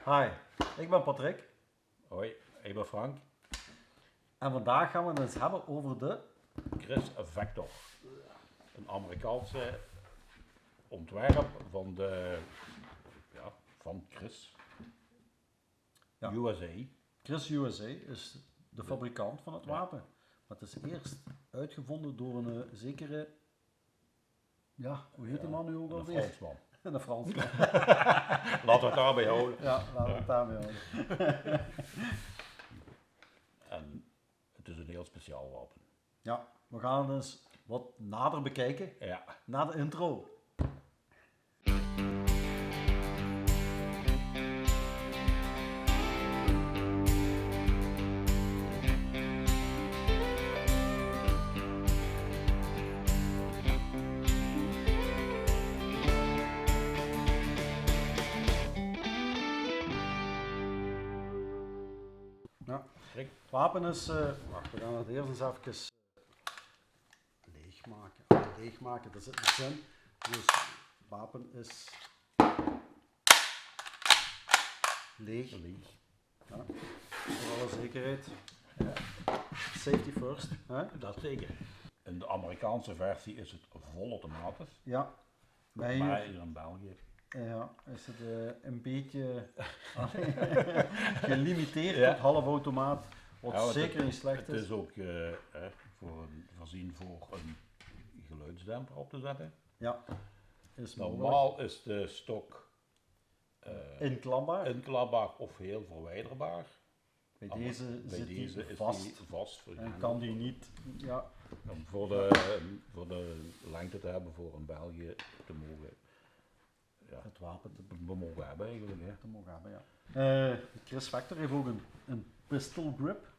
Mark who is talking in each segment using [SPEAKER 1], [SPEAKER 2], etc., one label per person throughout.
[SPEAKER 1] Hi, ik ben Patrick
[SPEAKER 2] Hoi, ik ben Frank.
[SPEAKER 1] en vandaag gaan we het eens hebben over de
[SPEAKER 2] Chris Vector. Een Amerikaanse ontwerp van Chris
[SPEAKER 1] Ja.
[SPEAKER 2] USA.
[SPEAKER 1] Chris USA is de fabrikant van het wapen. Maar het is eerst uitgevonden door een zekere, hoe heet die man nu ook
[SPEAKER 2] Een
[SPEAKER 1] alweer?
[SPEAKER 2] Fransman.
[SPEAKER 1] Een Fransman.
[SPEAKER 2] Laten we het daarbij houden.
[SPEAKER 1] Ja, laten we het daarmee houden.
[SPEAKER 2] En het is een heel speciaal wapen.
[SPEAKER 1] Ja, we gaan het eens wat nader bekijken
[SPEAKER 2] Ja,
[SPEAKER 1] na de intro. Ja.
[SPEAKER 2] Rick.
[SPEAKER 1] Het wapen is, wacht, we gaan het eerst eens even leegmaken. Leegmaken, dat zit in de zin. Dus het wapen is leeg.
[SPEAKER 2] Leeg.
[SPEAKER 1] Ja. Voor alle zekerheid. Ja. Safety first. Hè?
[SPEAKER 2] Dat zeker. In de Amerikaanse versie is het volautomatisch.
[SPEAKER 1] Ja. Bij
[SPEAKER 2] Maar
[SPEAKER 1] hier
[SPEAKER 2] hier in België.
[SPEAKER 1] is het een beetje gelimiteerd
[SPEAKER 2] Ja.
[SPEAKER 1] tot halfautomaat. Wat
[SPEAKER 2] Ja, want
[SPEAKER 1] zeker niet slecht
[SPEAKER 2] Het
[SPEAKER 1] is.
[SPEAKER 2] is ook voorzien voor een geluidsdemper op te zetten.
[SPEAKER 1] Ja. Is mogelijk.
[SPEAKER 2] Normaal is de stok
[SPEAKER 1] Inklapbaar.
[SPEAKER 2] inklapbaar of heel verwijderbaar.
[SPEAKER 1] Bij
[SPEAKER 2] Maar
[SPEAKER 1] deze
[SPEAKER 2] bij
[SPEAKER 1] zit
[SPEAKER 2] deze
[SPEAKER 1] hij
[SPEAKER 2] is
[SPEAKER 1] vast.
[SPEAKER 2] die vast voor
[SPEAKER 1] En kan die niet, ja,
[SPEAKER 2] om voor de lengte te hebben voor een België te mogen,
[SPEAKER 1] het wapen
[SPEAKER 2] we mogen hebben eigenlijk. Hè.
[SPEAKER 1] te mogen hebben, ja. Chris Vector heeft ook een pistol grip.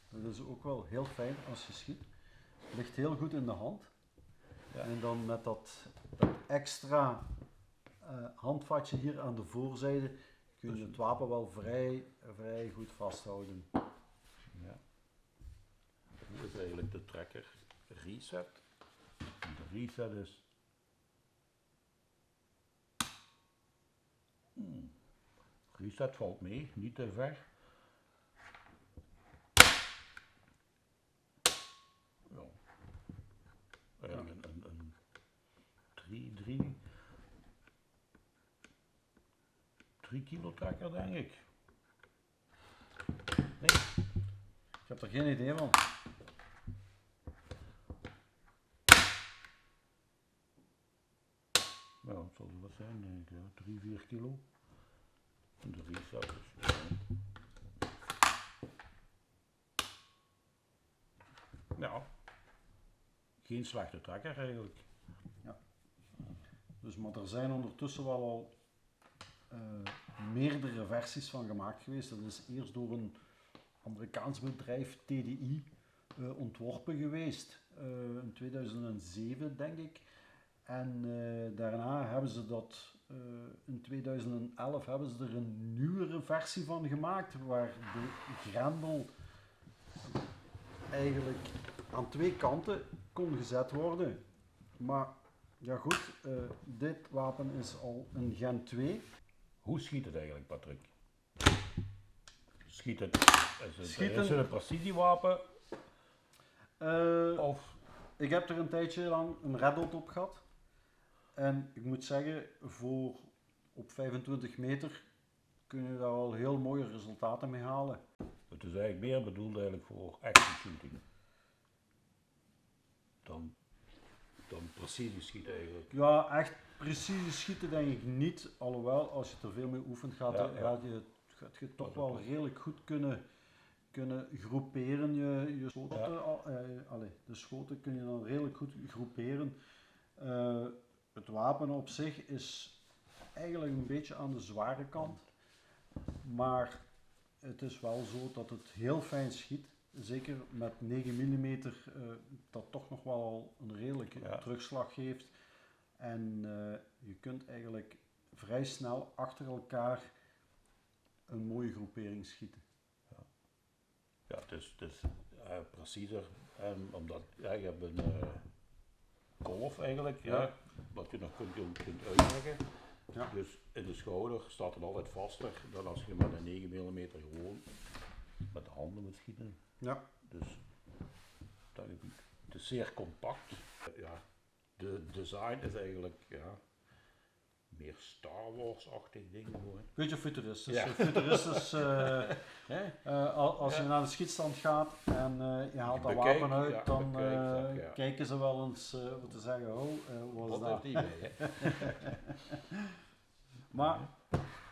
[SPEAKER 1] Dat is ook wel heel fijn als je schiet. Ligt heel goed in de hand.
[SPEAKER 2] Ja.
[SPEAKER 1] En dan met dat extra handvatje hier aan de voorzijde kun je het wapen wel vrij goed vasthouden.
[SPEAKER 2] Ja. Hoe is eigenlijk de trekker reset? En de reset is reset valt mee, niet te ver. Ja. Eigenlijk een 3 kilo trekker denk ik. Nee,
[SPEAKER 1] Ik heb er geen idee van.
[SPEAKER 2] nou, het zal er wat zijn denk ik, 3-4 kilo. En de reset is ja, geen slechte trekker eigenlijk.
[SPEAKER 1] Dus, maar er zijn ondertussen wel al meerdere versies van gemaakt geweest. Dat is eerst door een Amerikaans bedrijf, TDI, ontworpen geweest. In 2007 denk ik. En daarna hebben ze dat, in 2011 hebben ze er een nieuwere versie van gemaakt, waar de grendel eigenlijk aan twee kanten kon gezet worden. Maar ja goed, dit wapen is al een Gen 2.
[SPEAKER 2] Hoe schiet het eigenlijk, Patrick? Schiet het, is het een precisiewapen of
[SPEAKER 1] Ik heb er een tijdje lang een Red Dot op gehad. En ik moet zeggen, op 25 meter kun je daar al heel mooie resultaten mee halen.
[SPEAKER 2] het is eigenlijk meer bedoeld eigenlijk voor action shooting dan precisie schieten eigenlijk.
[SPEAKER 1] Ja, echt precisie schieten denk ik niet. Alhoewel, als je er veel mee oefent, gaat je toch wel redelijk goed kunnen groeperen. Je schoten, de schoten kun je dan redelijk goed groeperen. Het wapen op zich is eigenlijk een beetje aan de zware kant. Maar het is wel zo dat het heel fijn schiet. Zeker met 9 mm, dat toch nog wel een redelijke terugslag geeft. En je kunt eigenlijk vrij snel achter elkaar een mooie groepering schieten.
[SPEAKER 2] Ja, het is preciezer, omdat je hebt een kolf eigenlijk, wat je nog kunt uitleggen.
[SPEAKER 1] Ja.
[SPEAKER 2] Dus in de schouder staat het altijd vaster dan als je met een 9 mm gewoon met de handen moet schieten.
[SPEAKER 1] Ja.
[SPEAKER 2] Dus het is zeer compact. Ja, de design is eigenlijk meer Star Wars-achtig ding gewoon.
[SPEAKER 1] Beetje futuristisch.
[SPEAKER 2] Ja.
[SPEAKER 1] Futuristisch als je naar de schietstand gaat en je haalt dat wapen uit, dan kijken ze wel eens wat te zeggen, wat is dat?
[SPEAKER 2] Heeft die mee, hè?
[SPEAKER 1] Maar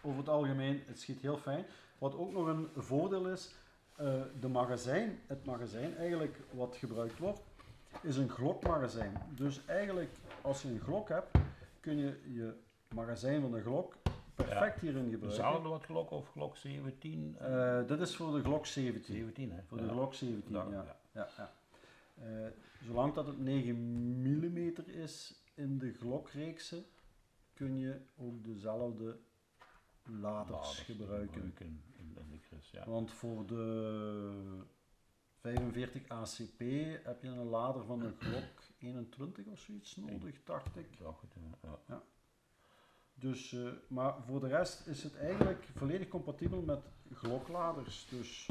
[SPEAKER 1] over het algemeen, het schiet heel fijn. Wat ook nog een voordeel is, het magazijn eigenlijk wat gebruikt wordt, is een Glock magazijn. Dus eigenlijk, als je een Glock hebt, kun je je magazijn van de Glock perfect hierin gebruiken.
[SPEAKER 2] Hetzelfde wat Glock of Glock 17?
[SPEAKER 1] Dit is voor de Glock 17.
[SPEAKER 2] 17 hè?
[SPEAKER 1] Voor de Glock 17, ja. Zolang dat het 9 mm is in de Glock-reeksen, kun je ook dezelfde laders gebruiken.
[SPEAKER 2] In de Chris, ja.
[SPEAKER 1] Want voor de 45 ACP heb je een lader van een Glock 21 of zoiets nodig, dacht ik.
[SPEAKER 2] Ja, goed,
[SPEAKER 1] ja. Dus, maar voor de rest is het eigenlijk volledig compatibel met Glock-laders. Dus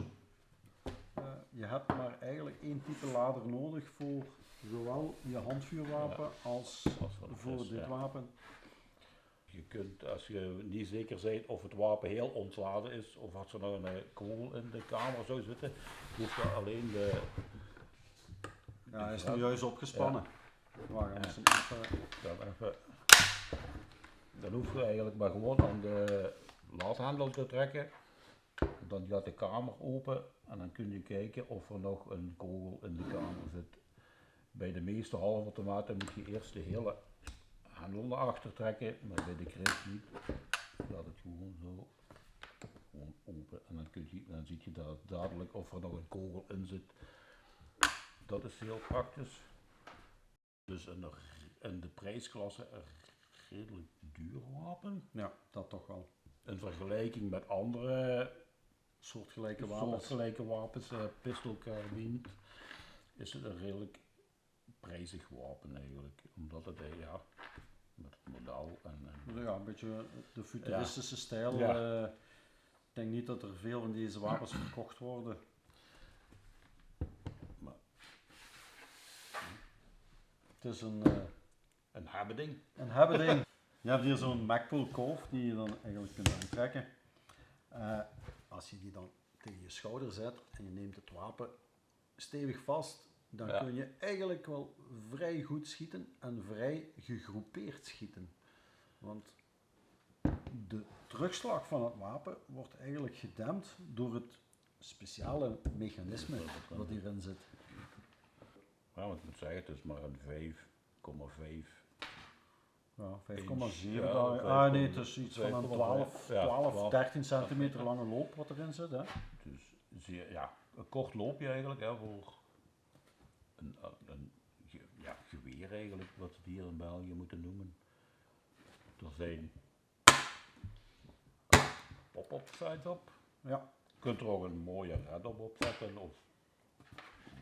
[SPEAKER 1] je hebt maar eigenlijk één type lader nodig voor zowel je handvuurwapen als voor dit wapen.
[SPEAKER 2] Je kunt, als je niet zeker bent of het wapen heel ontladen is, of als er nog een kogel in de kamer zou zitten, hoeft je alleen de...
[SPEAKER 1] Ja, hij is nu juist opgespannen.
[SPEAKER 2] Dan hoef je eigenlijk maar gewoon aan de laadhendel te trekken. Dan gaat de kamer open en dan kun je kijken of er nog een kogel in de kamer zit. Bij de meeste halfautomaten moet je eerst de hele hendel naar achter trekken, maar bij de Chris niet. Laat het gewoon zo open en dan zie je dadelijk of er nog een kogel in zit. Dat is heel praktisch. Dus in de prijsklasse een redelijk duur wapen.
[SPEAKER 1] Ja, dat toch wel.
[SPEAKER 2] In vergelijking met andere
[SPEAKER 1] soortgelijke
[SPEAKER 2] wapens, pistoolkarabine, is het een redelijk prijzig wapen eigenlijk. Omdat het met het model en
[SPEAKER 1] ja, een beetje de futuristische stijl. Ik denk niet dat er veel van deze wapens verkocht worden.
[SPEAKER 2] Maar
[SPEAKER 1] het is een
[SPEAKER 2] hebbeding.
[SPEAKER 1] Een hebbeding. Je hebt hier zo'n Magpul kolf die je dan eigenlijk kunt aantrekken. Als je die dan tegen je schouder zet en je neemt het wapen stevig vast, dan kun je eigenlijk wel vrij goed schieten en vrij gegroepeerd schieten. Want de terugslag van het wapen wordt eigenlijk gedempt door het speciale mechanisme wat hierin zit.
[SPEAKER 2] Ja, want ik moet zeggen, het is maar een 5,5.
[SPEAKER 1] Ja, 5,7. Nee, het is iets van een 12, 13 centimeter lange loop wat erin zit. Hè.
[SPEAKER 2] Dus een kort loopje eigenlijk voor een geweer eigenlijk, wat ze hier in België moeten noemen. Er zijn pop-up sites op.
[SPEAKER 1] Ja.
[SPEAKER 2] Je kunt er ook een mooie red op zetten of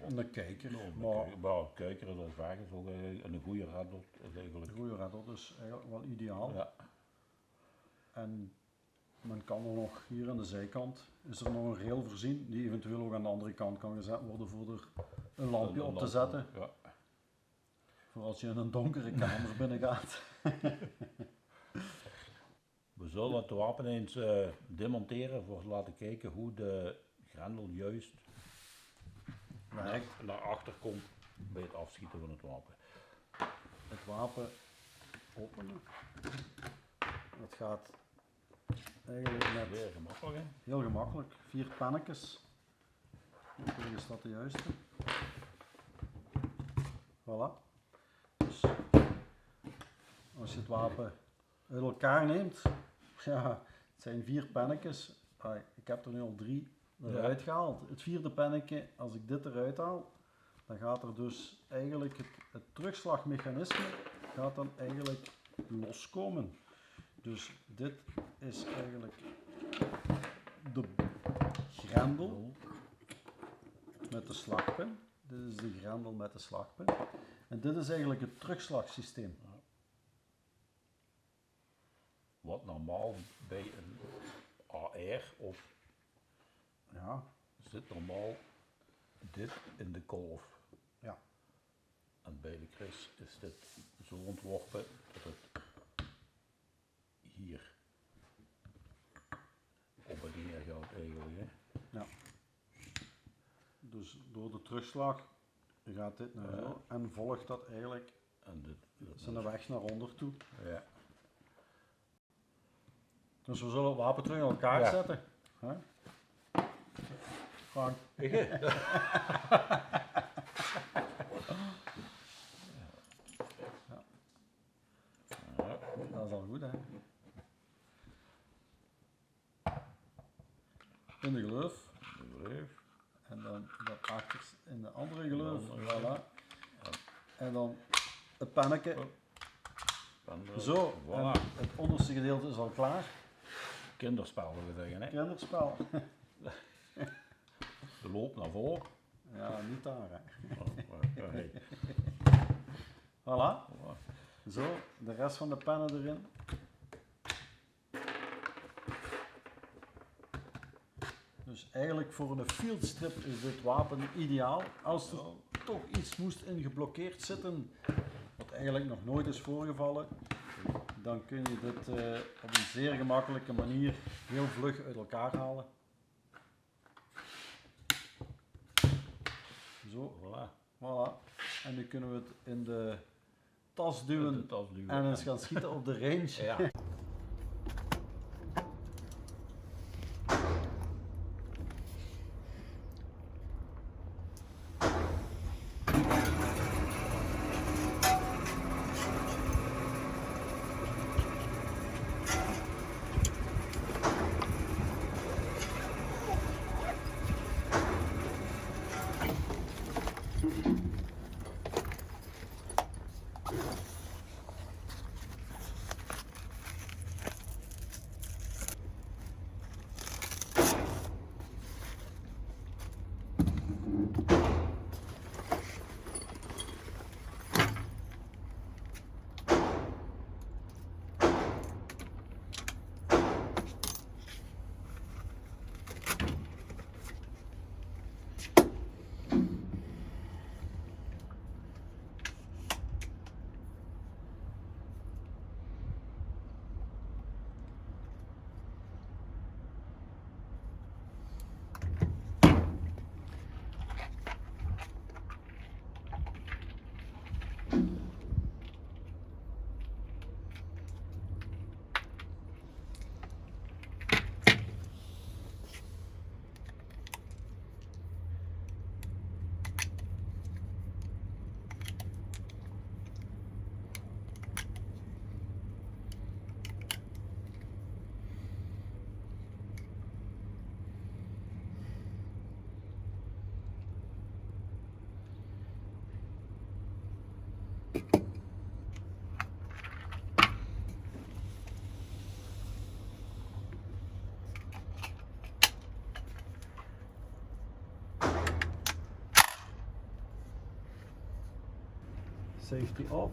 [SPEAKER 1] een kijker.
[SPEAKER 2] Maar een kijker is al vaak ook een goede red is eigenlijk.
[SPEAKER 1] Een goede red is eigenlijk wel ideaal.
[SPEAKER 2] Ja.
[SPEAKER 1] En men kan er nog hier aan de zijkant, is er nog een rail voorzien die eventueel ook aan de andere kant kan gezet worden voor er een lampje op te zetten.
[SPEAKER 2] Ja.
[SPEAKER 1] Voor als je in een donkere kamer binnen gaat.
[SPEAKER 2] We zullen het wapen eens demonteren voor te laten kijken hoe de grendel juist naar achter komt bij het afschieten van het wapen.
[SPEAKER 1] Het wapen openen. Het gaat eigenlijk net
[SPEAKER 2] heel gemakkelijk, hè?
[SPEAKER 1] Heel gemakkelijk. 4 pannetjes. Hoeveel is dat de juiste? Voilà. Dus als je het wapen uit elkaar neemt, ja, het zijn 4 pannetjes. Ik heb er nu al 3 eruit gehaald. Het 4e pannetje, als ik dit eruit haal, dan gaat er dus eigenlijk het terugslagmechanisme gaat dan eigenlijk loskomen. Dus dit is eigenlijk de grendel met de slagpin. Dit is de grendel met de slagpin. En dit is eigenlijk het terugslagsysteem.
[SPEAKER 2] wat normaal bij een AR of
[SPEAKER 1] Ja.
[SPEAKER 2] zit normaal dit in de kolf.
[SPEAKER 1] Ja.
[SPEAKER 2] En bij de Chris is dit zo ontworpen dat het hier op en neer gaat eigenlijk. Hè.
[SPEAKER 1] Ja. Dus door de terugslag gaat dit naar zo en volgt dat eigenlijk
[SPEAKER 2] En
[SPEAKER 1] zijn weg naar onder toe.
[SPEAKER 2] ja.
[SPEAKER 1] Dus we zullen het wapen terug in elkaar zetten. Hè? Frank. Dat is al goed, hè? In de gleuf. En dan dat achter in de andere gleuf. Voilà. En dan het pannetje. Zo, en het onderste gedeelte is al klaar.
[SPEAKER 2] Kinderspel wil je zeggen, hè?
[SPEAKER 1] Kinderspel.
[SPEAKER 2] De loop naar voren.
[SPEAKER 1] Ja, niet daar, hè.
[SPEAKER 2] Hey.
[SPEAKER 1] Voilà. Zo, de rest van de pennen erin. Dus eigenlijk voor een fieldstrip is dit wapen ideaal. Als er toch iets moest in geblokkeerd zitten, wat eigenlijk nog nooit is voorgevallen, dan kun je dit op een zeer gemakkelijke manier heel vlug uit elkaar halen. Zo, voilà. En nu kunnen we het in de tas duwen, en eens gaan schieten op de range.
[SPEAKER 2] Ja.
[SPEAKER 1] Safety off.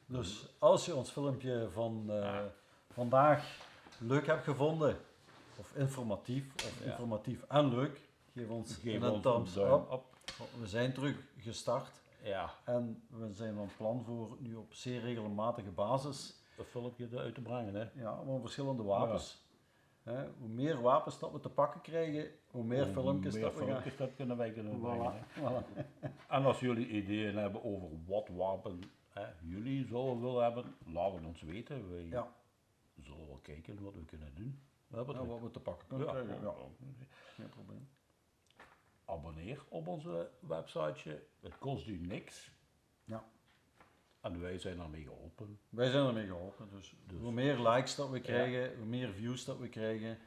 [SPEAKER 1] Dus als je ons filmpje van vandaag leuk hebt gevonden, of informatief en leuk, geef ons een thumbs up. We zijn terug gestart en we zijn van plan voor nu op zeer regelmatige basis
[SPEAKER 2] een filmpje uit te brengen. Hè?
[SPEAKER 1] Ja, van verschillende wapens. Hoe meer wapens dat we te pakken krijgen, hoe meer filmpjes dat we gaan...
[SPEAKER 2] dat kunnen wij brengen.
[SPEAKER 1] Voilà.
[SPEAKER 2] En als jullie ideeën hebben over wat wapen jullie zouden willen hebben, laat het ons weten. Wij zullen wel kijken wat we kunnen doen.
[SPEAKER 1] Wat we te pakken kunnen krijgen. Ja. Geen probleem.
[SPEAKER 2] Abonneer op onze websiteje. Het kost u niks.
[SPEAKER 1] Ja.
[SPEAKER 2] En wij zijn ermee geholpen.
[SPEAKER 1] Wij zijn ermee geholpen. Dus hoe meer likes dat we krijgen, hoe meer views dat we krijgen,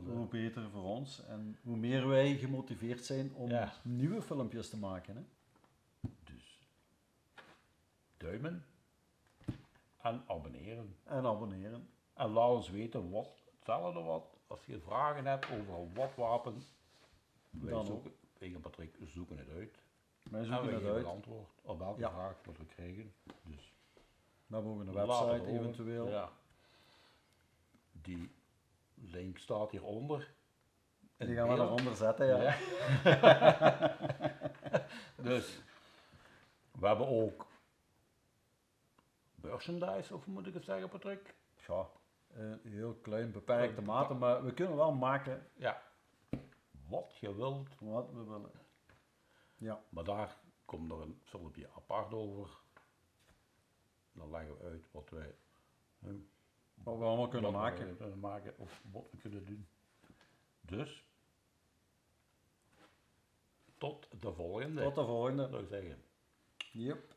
[SPEAKER 1] hoe beter voor ons. En hoe meer wij gemotiveerd zijn om nieuwe filmpjes te maken. Hè?
[SPEAKER 2] Dus duimen en abonneren. En laat ons weten hetzelfde wat. Als je vragen hebt over wat wapen, wij en Patrick zoeken het uit.
[SPEAKER 1] Wij zoeken het uit.
[SPEAKER 2] Antwoord op welke vraag wat we krijgen. Dus
[SPEAKER 1] we hebben ook een website eventueel.
[SPEAKER 2] Ja. Die link staat hieronder.
[SPEAKER 1] Die gaan we eronder zetten,
[SPEAKER 2] Dus we hebben ook merchandise, of moet ik het zeggen, Patrick?
[SPEAKER 1] Ja, heel klein, beperkte mate, maar we kunnen wel maken.
[SPEAKER 2] Ja. Wat je wilt.
[SPEAKER 1] Wat we willen. Ja.
[SPEAKER 2] Maar daar komt er een filmpje apart over. Dan leggen we uit wat wij
[SPEAKER 1] allemaal kunnen
[SPEAKER 2] maken of wat we kunnen doen. Dus tot de volgende.
[SPEAKER 1] Tot de volgende.
[SPEAKER 2] Zou ik zeggen.
[SPEAKER 1] Yep.